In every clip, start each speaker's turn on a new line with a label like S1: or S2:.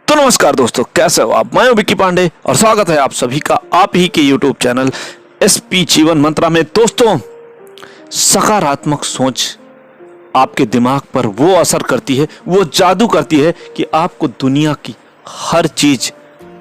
S1: तो नमस्कार दोस्तों, कैसे हो आप। मैं हूं विक्की पांडे और स्वागत है आप सभी का आप ही के यूट्यूब चैनल एसपी जीवन मंत्रा में। दोस्तों, सकारात्मक सोच आपके दिमाग पर वो असर करती है, वो जादू करती है कि आपको दुनिया की हर चीज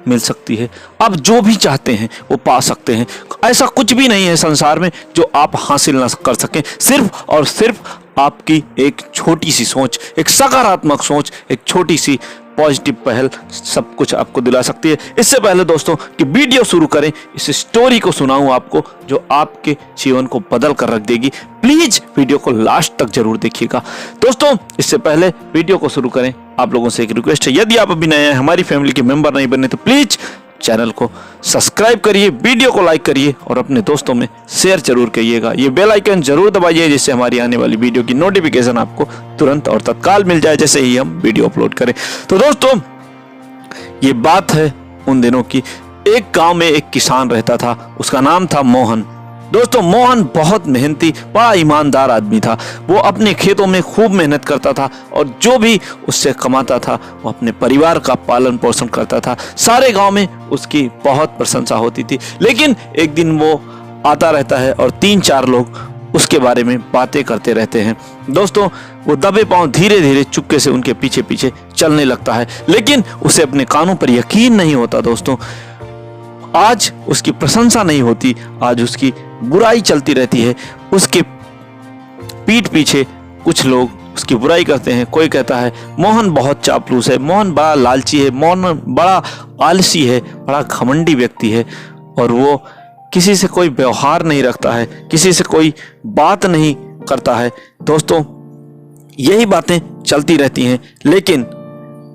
S1: मिल सकती है। आप जो भी चाहते हैं वो पा सकते हैं। ऐसा कुछ भी नहीं है संसार में जो आप हासिल ना कर सकें। सिर्फ और सिर्फ आपकी एक छोटी सी सोच, एक सकारात्मक सोच, एक छोटी सी पॉजिटिव पहल सब कुछ आपको दिला सकती है। इससे पहले दोस्तों कि वीडियो शुरू करें, इस स्टोरी को सुनाऊं आपको जो आपके जीवन को बदल कर रख देगी। प्लीज वीडियो को लास्ट तक जरूर देखिएगा। दोस्तों, इससे पहले वीडियो को शुरू करें, आप लोगों से एक रिक्वेस्ट है, यदि आप अभी नए हैं, हमारी फैमिली के मेंबर नहीं बने, तो प्लीज चैनल को सब्सक्राइब करिए, वीडियो को लाइक करिए और अपने दोस्तों में शेयर जरूर करिएगा। ये बेल आइकन जरूर दबाइए जिससे हमारी आने वाली वीडियो की नोटिफिकेशन आपको तुरंत और तत्काल मिल जाए जैसे ही हम वीडियो अपलोड करें। तो दोस्तों, ये बात है उन दिनों की। एक गांव में एक किसान रहता था, उसका नाम था मोहन। दोस्तों, मोहन बहुत मेहनती, बड़ा ईमानदार आदमी था। वो अपने खेतों में खूब मेहनत करता था और जो भी उससे कमाता था वो अपने परिवार का पालन पोषण करता था। सारे गांव में उसकी बहुत प्रशंसा होती थी। लेकिन एक दिन वो आता रहता है और 3-4 लोग उसके बारे में बातें करते रहते हैं। दोस्तों, वो दबे पांव धीरे धीरे चुपके से उनके पीछे पीछे चलने लगता है, लेकिन उसे अपने कानों पर यकीन नहीं होता। दोस्तों, आज उसकी प्रशंसा नहीं होती, आज उसकी बुराई चलती रहती है। उसके पीठ पीछे कुछ लोग उसकी बुराई करते हैं। कोई कहता है मोहन बहुत चापलूस है, मोहन बड़ा लालची है, मोहन बड़ा आलसी है, बड़ा घमंडी व्यक्ति है और वो किसी से कोई व्यवहार नहीं रखता है, किसी से कोई बात नहीं करता है। दोस्तों, यही बातें चलती रहती हैं, लेकिन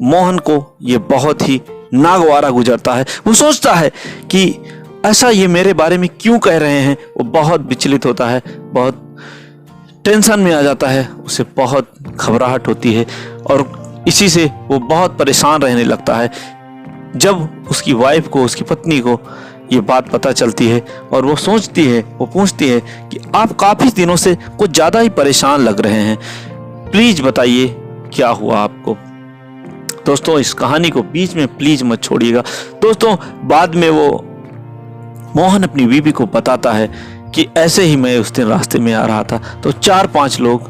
S1: मोहन को ये बहुत ही नागवारा गुजरता है। वो सोचता है कि ऐसा ये मेरे बारे में क्यों कह रहे हैं। वो बहुत विचलित होता है, बहुत टेंशन में आ जाता है, उसे बहुत घबराहट होती है और इसी से वो बहुत परेशान रहने लगता है। जब उसकी वाइफ को, उसकी पत्नी को ये बात पता चलती है और वो सोचती है, वो पूछती है कि आप काफी दिनों से कुछ ज्यादा ही परेशान लग रहे हैं, प्लीज बताइए क्या हुआ आपको। दोस्तों, इस कहानी को बीच में प्लीज मत छोड़िएगा। दोस्तों, बाद में वो मोहन अपनी बीवी को बताता है कि ऐसे ही मैं उस दिन रास्ते में आ रहा था तो 4-5 लोग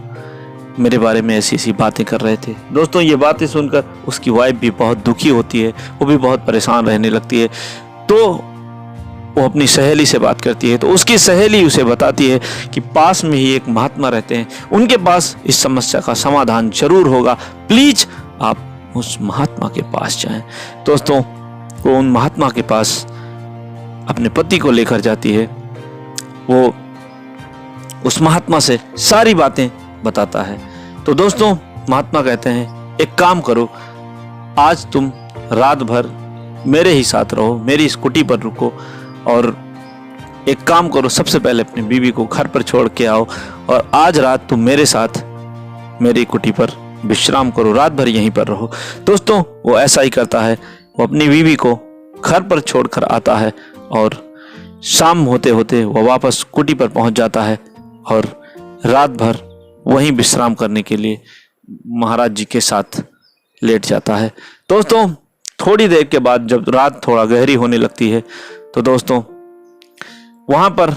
S1: मेरे बारे में ऐसी ऐसी बातें कर रहे थे। दोस्तों, ये बातें सुनकर उसकी वाइफ भी बहुत दुखी होती है, वो भी बहुत परेशान रहने लगती है। तो वो अपनी सहेली से बात करती है, तो उसकी सहेली उसे बताती है कि पास में ही एक महात्मा रहते हैं, उनके पास इस समस्या का समाधान जरूर होगा, प्लीज आप उस महात्मा के पास जाएं। दोस्तों, वो उन महात्मा के पास अपने पति को लेकर जाती है। वो उस महात्मा से सारी बातें बताता है। तो दोस्तों, महात्मा कहते हैं एक काम करो, आज तुम रात भर मेरे ही साथ रहो, मेरी स्कूटी पर रुको और एक काम करो, सबसे पहले अपनी बीवी को घर पर छोड़ के आओ और आज रात तुम मेरे साथ मेरी कुटी पर विश्राम करो, रात भर यहीं पर रहो। दोस्तों, वो ऐसा ही करता है। वो अपनी बीवी को घर पर छोड़कर आता है और शाम होते होते वो वापस स्कूटी पर पहुंच जाता है और रात भर वहीं विश्राम करने के लिए महाराज जी के साथ लेट जाता है। दोस्तों, थोड़ी देर के बाद जब रात थोड़ा गहरी होने लगती है तो दोस्तों, वहां पर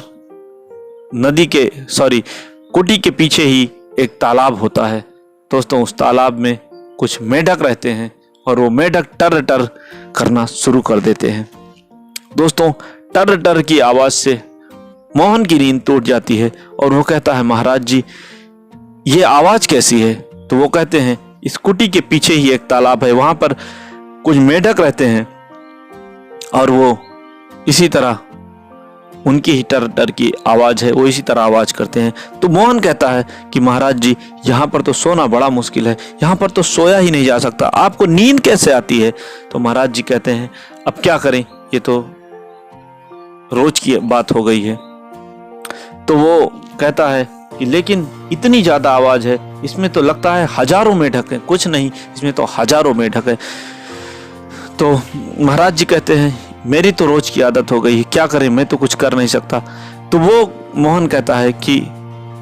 S1: कुटी के पीछे ही एक तालाब होता है। दोस्तों, उस तालाब में कुछ मेढक रहते हैं और वो मेढक टर टर करना शुरू कर देते हैं। दोस्तों, टर टर की आवाज से मोहन की नींद टूट जाती है और वो कहता है महाराज जी, ये आवाज कैसी है। तो वो कहते हैं इस कुटी के पीछे ही एक तालाब है, वहां पर कुछ मेढक रहते हैं और वो इसी तरह, उनकी ही टर टर की आवाज है, वो इसी तरह आवाज करते हैं। तो मोहन कहता है कि महाराज जी, यहाँ पर तो सोना बड़ा मुश्किल है, यहाँ पर तो सोया ही नहीं जा सकता, आपको नींद कैसे आती है। तो महाराज जी कहते हैं अब क्या करें, ये तो रोज की बात हो गई है। तो वो कहता है कि लेकिन इतनी ज्यादा आवाज है, इसमें तो लगता है हजारों मेढक है। कुछ नहीं, इसमें तो हजारों मेढक है। तो महाराज जी कहते हैं मेरी तो रोज की आदत हो गई है, क्या करें, मैं तो कुछ कर नहीं सकता। तो वो मोहन कहता है कि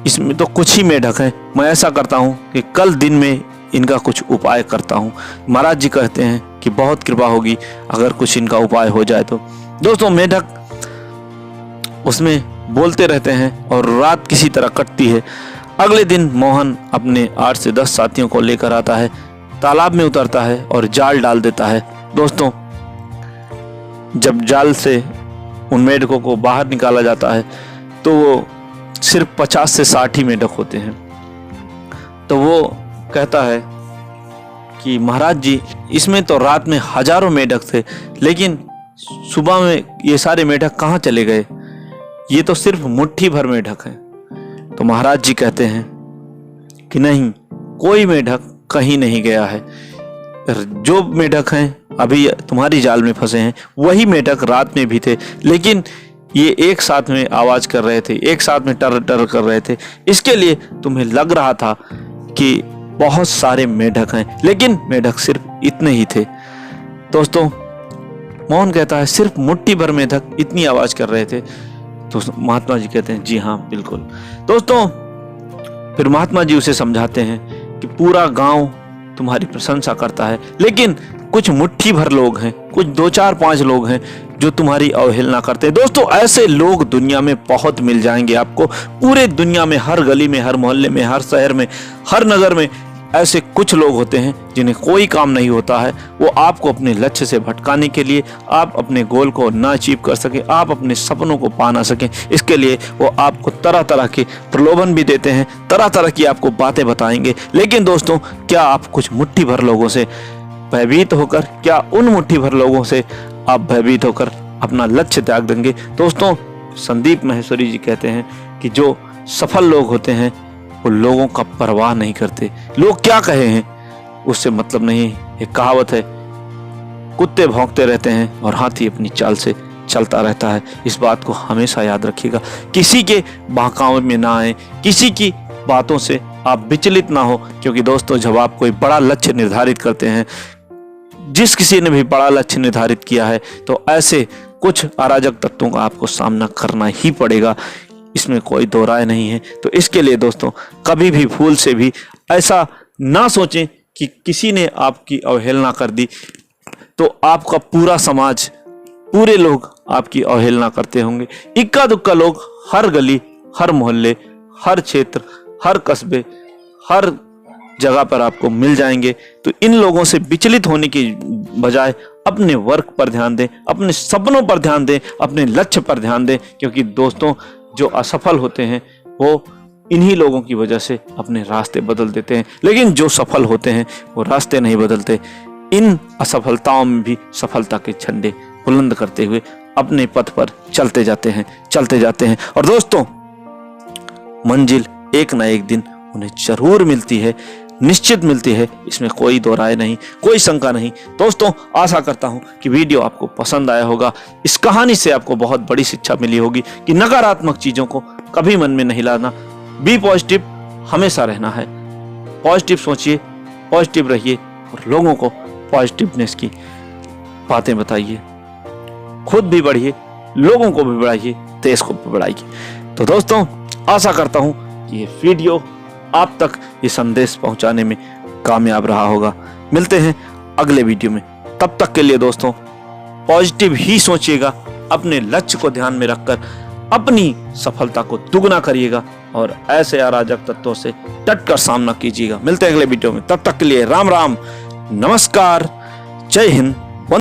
S1: इसमें तो कुछ ही मेढक है, मैं ऐसा करता हूँ कि कल दिन में इनका कुछ उपाय करता हूँ। महाराज जी कहते हैं कि बहुत कृपा होगी अगर कुछ इनका उपाय हो जाए तो। दोस्तों मेढक उसमें बोलते रहते हैं और रात किसी तरह कटती है। अगले दिन मोहन अपने 8 से 10 साथियों को लेकर आता है, तालाब में उतरता है और जाल डाल देता है। दोस्तों जब जाल से उन मेढकों को बाहर निकाला जाता है तो वो सिर्फ 50 से 60 ही मेढक होते हैं। तो वो कहता है कि महाराज जी, इसमें तो रात में हजारों मेढक थे, लेकिन सुबह में ये सारे मेढक कहाँ चले गए? ये तो सिर्फ मुट्ठी भर मेढक हैं। तो महाराज जी कहते हैं कि नहीं, कोई मेढक कहीं नहीं गया है। जो मेढक हैं अभी तुम्हारी जाल में फंसे हैं वही मेढक रात में भी थे, लेकिन ये एक साथ में आवाज कर रहे थे, एक साथ में टर टर कर रहे थे। इसके लिए तुम्हें लग रहा था कि बहुत सारे मेढक हैं, लेकिन मेढक सिर्फ इतने ही थे। दोस्तों मोहन कहता है सिर्फ मुट्ठी भर मेढक इतनी आवाज कर रहे थे। तो महात्मा जी कहते हैं जी हाँ बिल्कुल। दोस्तों फिर महात्मा जी उसे समझाते हैं कि पूरा गांव तुम्हारी प्रशंसा करता है, लेकिन कुछ मुट्ठी भर लोग हैं, कुछ 2 4 5 लोग हैं जो तुम्हारी अवहेलना करते हैं। दोस्तों ऐसे लोग दुनिया में बहुत मिल जाएंगे आपको। पूरे दुनिया में हर गली में, हर मोहल्ले में, हर शहर में, हर नगर में ऐसे कुछ लोग होते हैं जिन्हें कोई काम नहीं होता है। वो आपको अपने लक्ष्य से भटकाने के लिए, आप अपने गोल को ना अचीव कर सकें, आप अपने सपनों को पा ना सकें, इसके लिए वो आपको तरह तरह के प्रलोभन भी देते हैं, तरह तरह की आपको बातें बताएंगे। लेकिन दोस्तों क्या आप कुछ मुट्ठी भर लोगों से भयभीत होकर, क्या उन मुट्ठी भर लोगों से आप भयभीत होकर अपना लक्ष्य त्याग देंगे? दोस्तों संदीप माहेश्वरी जी कहते हैं कि जो सफल लोग होते हैं वो लोगों का परवाह नहीं करते। लोग क्या कहे हैं उससे मतलब नहीं। एक कहावत है, कुत्ते भौंकते रहते हैं और हाथी अपनी चाल से चलता रहता है। इस बात को हमेशा याद रखिएगा। किसी के बहकावे में ना आए, किसी की बातों से आप विचलित ना हो, क्योंकि दोस्तों जब आप कोई बड़ा लक्ष्य निर्धारित करते हैं, जिस किसी ने भी बड़ा लक्ष्य निर्धारित किया है, तो ऐसे कुछ अराजक तत्वों का आपको सामना करना ही पड़ेगा, इसमें कोई दो राय नहीं है। तो इसके लिए दोस्तों कभी भी भूल से भी ऐसा ना सोचें कि किसी ने आपकी अवहेलना कर दी तो आपका पूरा समाज, पूरे लोग आपकी अवहेलना करते होंगे। इक्का दुक्का लोग हर गली, हर मोहल्ले, हर क्षेत्र, हर कस्बे, हर जगह पर आपको मिल जाएंगे। तो इन लोगों से विचलित होने की बजाय अपने वर्क पर ध्यान दें, अपने सपनों पर ध्यान दें, अपने लक्ष्य पर ध्यान दें, क्योंकि दोस्तों जो असफल होते हैं वो इन्हीं लोगों की वजह से अपने रास्ते बदल देते हैं, लेकिन जो सफल होते हैं वो रास्ते नहीं बदलते। इन असफलताओं में भी सफलता के झंडे बुलंद करते हुए अपने पथ पर चलते जाते हैं। और दोस्तों मंजिल एक ना एक दिन उन्हें जरूर मिलती है, निश्चित मिलती है, इसमें कोई दो राय नहीं, कोई शंका नहीं। दोस्तों आशा करता हूं कि वीडियो आपको पसंद आया होगा। इस कहानी से आपको बहुत बड़ी शिक्षा मिली होगी कि नकारात्मक चीजों को कभी मन में नहीं लाना, बी पॉजिटिव हमेशा रहना है। पॉजिटिव सोचिए, पॉजिटिव रहिए और लोगों को पॉजिटिवनेस की बातें बताइए, खुद भी बढ़िए, लोगों को भी बढ़ाइए, देश को भी बढ़ाइए। तो दोस्तों आशा करता हूं कि ये वीडियो आप तक ये संदेश पहुंचाने में कामयाब रहा होगा। मिलते हैं अगले वीडियो में, तब तक के लिए दोस्तों पॉजिटिव ही सोचिएगा, अपने लक्ष्य को ध्यान में रखकर अपनी सफलता को दुगना करिएगा और ऐसे अराजक तत्वों से डट कर सामना कीजिएगा। मिलते हैं अगले वीडियो में, तब तक के लिए राम राम, नमस्कार, जय हिंद,